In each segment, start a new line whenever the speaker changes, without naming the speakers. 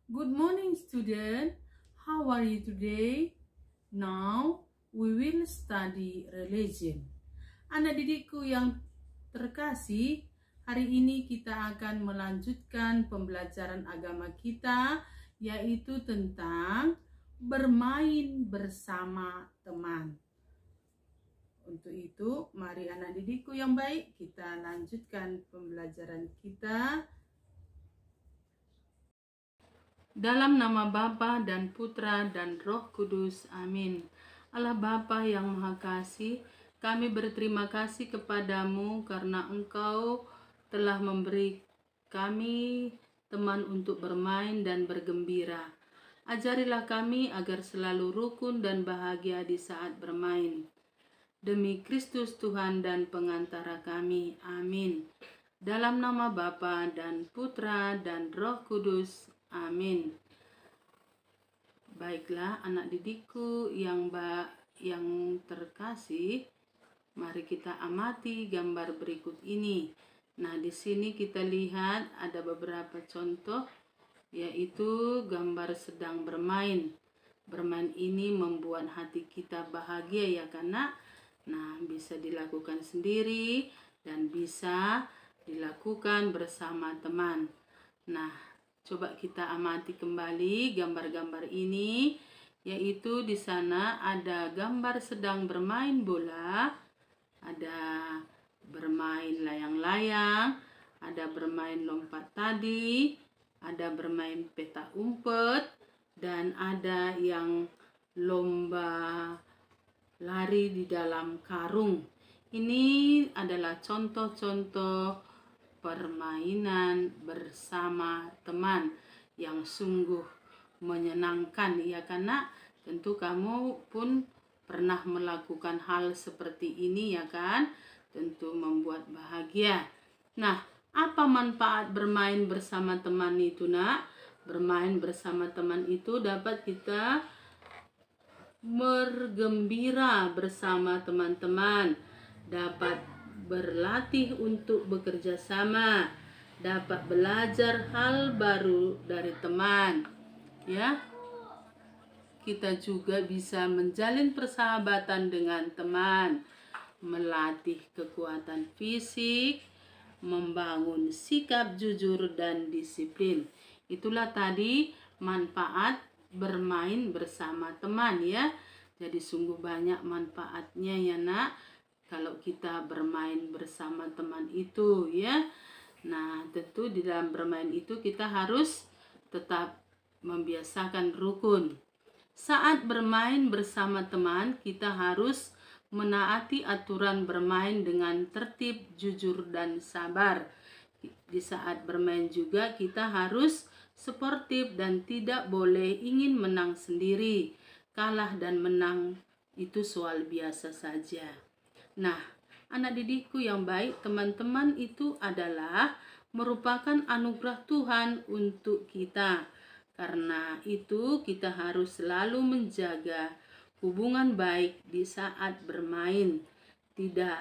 Good morning, student. How are you today? Now we will study religion. Anak didikku yang terkasih, hari ini kita akan melanjutkan pembelajaran agama kita, yaitu tentang bermain bersama teman. Untuk itu, mari anak didikku yang baik, kita lanjutkan pembelajaran kita. Dalam nama Bapa dan Putra dan Roh Kudus, amin. Allah Bapa yang Maha Kasih, kami berterima kasih kepadamu karena Engkau telah memberi kami teman untuk bermain dan bergembira. Ajarilah kami agar selalu rukun dan bahagia di saat bermain. Demi Kristus Tuhan dan pengantara kami, amin. Dalam nama Bapa dan Putra dan Roh Kudus, amin. Baiklah anak didikku yang terkasih, mari kita amati gambar berikut ini. Nah, di sini kita lihat ada beberapa contoh, yaitu gambar sedang bermain. Bermain ini membuat hati kita bahagia ya Nak. Nah, bisa dilakukan sendiri dan bisa dilakukan bersama teman. Nah, coba kita amati kembali gambar-gambar ini, yaitu di sana ada gambar sedang bermain bola, ada bermain layang-layang, ada bermain lompat tadi, ada bermain peta umpet, dan ada yang lomba lari di dalam karung. Ini adalah contoh-contoh permainan bersama teman yang sungguh menyenangkan ya Nak. Tentu kamu pun pernah melakukan hal seperti ini ya kan, tentu membuat bahagia. Nah, apa manfaat bermain bersama teman itu Nak? Bermain bersama teman itu dapat kita bergembira bersama teman-teman, dapat berlatih untuk bekerja sama, dapat belajar hal baru dari teman. Ya. Kita juga bisa menjalin persahabatan dengan teman, melatih kekuatan fisik, membangun sikap jujur dan disiplin. Itulah tadi manfaat bermain bersama teman ya. Jadi sungguh banyak manfaatnya ya Nak, kalau kita bermain bersama teman itu ya. Nah, tentu di dalam bermain itu kita harus tetap membiasakan rukun. Saat bermain bersama teman, kita harus menaati aturan bermain dengan tertib, jujur, dan sabar. Di saat bermain juga kita harus sportif dan tidak boleh ingin menang sendiri. Kalah dan menang itu soal biasa saja. Nah, anak didikku yang baik, teman-teman itu adalah merupakan anugerah Tuhan untuk kita. Karena itu kita harus selalu menjaga hubungan baik di saat bermain. Tidak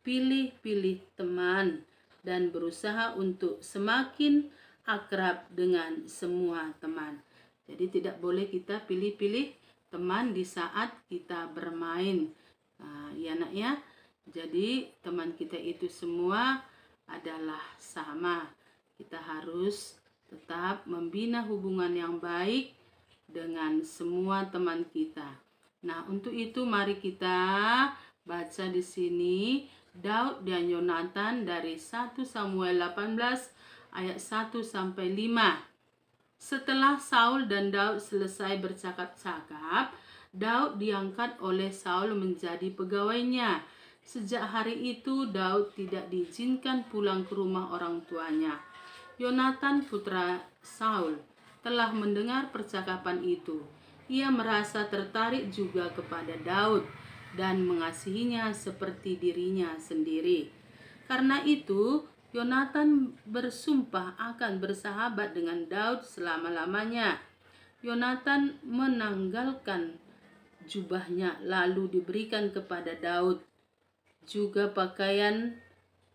pilih-pilih teman dan berusaha untuk semakin akrab dengan semua teman. Jadi tidak boleh kita pilih-pilih teman di saat kita bermain. Nah, ya Nak ya. Jadi teman kita itu semua adalah sama. Kita harus tetap membina hubungan yang baik dengan semua teman kita. Nah, untuk itu mari kita baca di sini Daud dan Yonatan dari 1 Samuel 18 ayat 1 sampai 5. Setelah Saul dan Daud selesai bercakap-cakap, Daud diangkat oleh Saul menjadi pegawainya. Sejak hari itu Daud tidak diizinkan pulang ke rumah orang tuanya. Yonatan putra Saul telah mendengar percakapan itu. Ia merasa tertarik juga kepada Daud dan mengasihinya seperti dirinya sendiri. Karena itu, Yonatan bersumpah akan bersahabat dengan Daud selama-lamanya. Yonatan menanggalkan jubahnya lalu diberikan kepada Daud, juga pakaian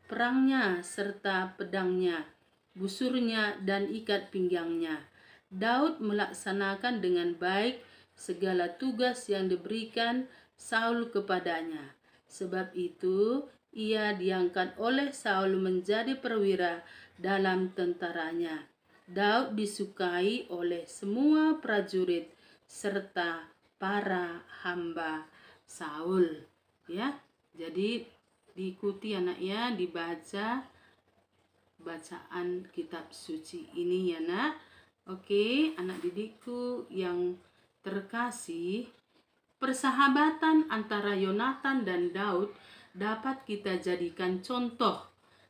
perangnya serta pedangnya, busurnya dan ikat pinggangnya. Daud melaksanakan dengan baik segala tugas yang diberikan Saul kepadanya. Sebab itu, ia diangkat oleh Saul menjadi perwira dalam tentaranya. Daud disukai oleh semua prajurit serta para hamba Saul. Ya, jadi diikuti anak ya, dibaca bacaan kitab suci ini ya nak. Oke, anak didikku yang terkasih, persahabatan antara Yonatan dan Daud dapat kita jadikan contoh.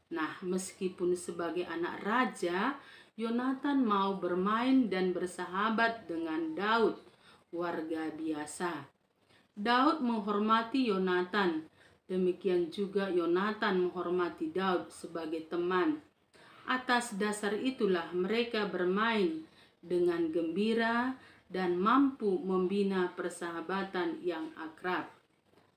Nah, meskipun sebagai anak raja, Yonatan mau bermain dan bersahabat dengan Daud, warga biasa. Daud menghormati Yonatan, demikian juga Yonatan menghormati Daud sebagai teman. Atas dasar itulah mereka bermain dengan gembira dan mampu membina persahabatan yang akrab.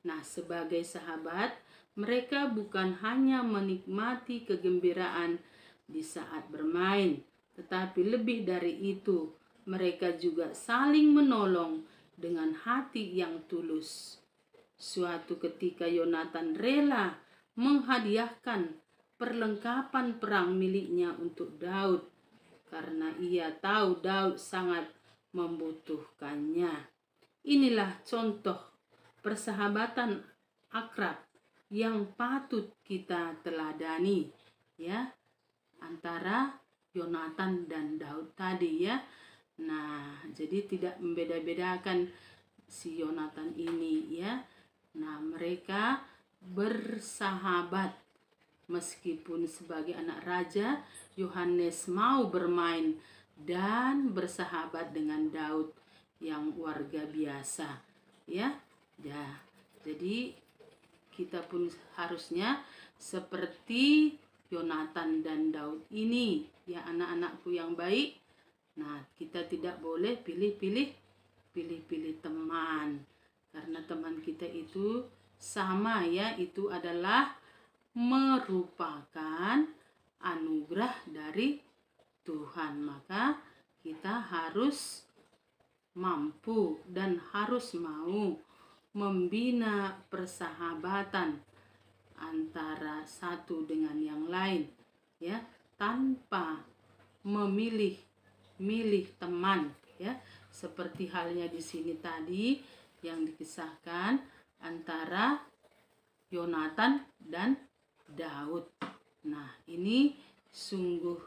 Nah, sebagai sahabat, mereka bukan hanya menikmati kegembiraan di saat bermain, tetapi lebih dari itu, mereka juga saling menolong dengan hati yang tulus. Suatu ketika Yonatan rela menghadiahkan perlengkapan perang miliknya untuk Daud karena ia tahu Daud sangat membutuhkannya. Inilah contoh persahabatan akrab yang patut kita teladani ya, antara Yonatan dan Daud tadi ya. Nah, jadi tidak membeda-bedakan si Yonatan ini ya. Nah, mereka bersahabat. Meskipun sebagai anak raja, Yohanes mau bermain dan bersahabat dengan Daud yang warga biasa. Ya, jadi kita pun harusnya seperti Yonatan dan Daud ini, ya anak-anakku yang baik. Nah, kita tidak boleh pilih-pilih teman, karena teman kita itu sama ya, itu adalah merupakan anugerah dari Tuhan. Maka kita harus mampu dan harus mau membina persahabatan antara satu dengan yang lain ya, tanpa memilih teman ya, seperti halnya di sini tadi yang dikisahkan antara Yonatan dan Daud. Nah, ini sungguh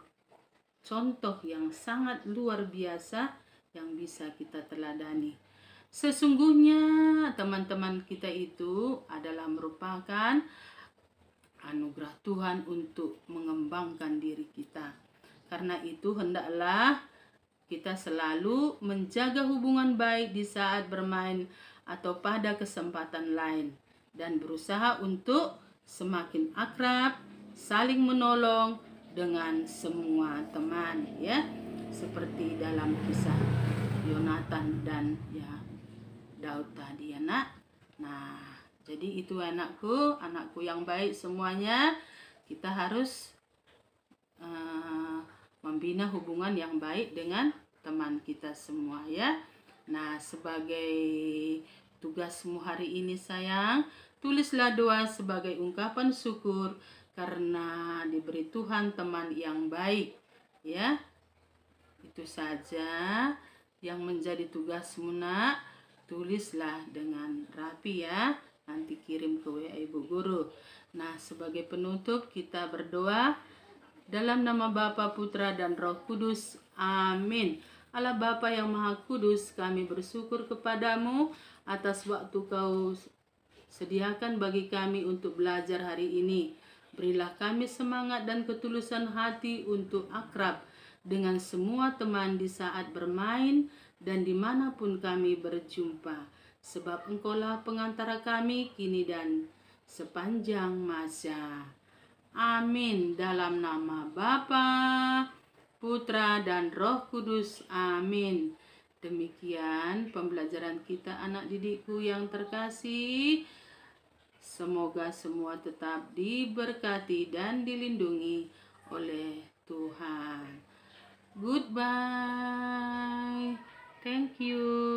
contoh yang sangat luar biasa yang bisa kita teladani. Sesungguhnya teman-teman kita itu adalah merupakan anugerah Tuhan untuk mengembangkan diri kita. Karena itu hendaklah kita selalu menjaga hubungan baik di saat bermain atau pada kesempatan lain, dan berusaha untuk semakin akrab, saling menolong dengan semua teman ya, seperti dalam kisah Yonatan dan ya Daud tadi ya nak. Nah, jadi itu anakku yang baik semuanya, kita harus membina hubungan yang baik dengan teman kita semua ya. Nah, sebagai tugasmu hari ini sayang, tulislah doa sebagai ungkapan syukur karena diberi Tuhan teman yang baik ya. Itu saja yang menjadi tugasmu nak. Tulislah dengan rapi ya, nanti kirim ke WA Ibu Guru. Nah, sebagai penutup kita berdoa dalam nama Bapa, Putra, dan Roh Kudus. Amin. Allah Bapa yang Maha Kudus, kami bersyukur kepadamu atas waktu Kau sediakan bagi kami untuk belajar hari ini. Berilah kami semangat dan ketulusan hati untuk akrab dengan semua teman di saat bermain dan dimanapun kami berjumpa. Sebab Engkaulah pengantara kami kini dan sepanjang masa. Amin. Dalam nama Bapa, Putra, dan Roh Kudus. Amin. Demikian pembelajaran kita anak didikku yang terkasih. Semoga semua tetap diberkati dan dilindungi oleh Tuhan. Goodbye. Thank you.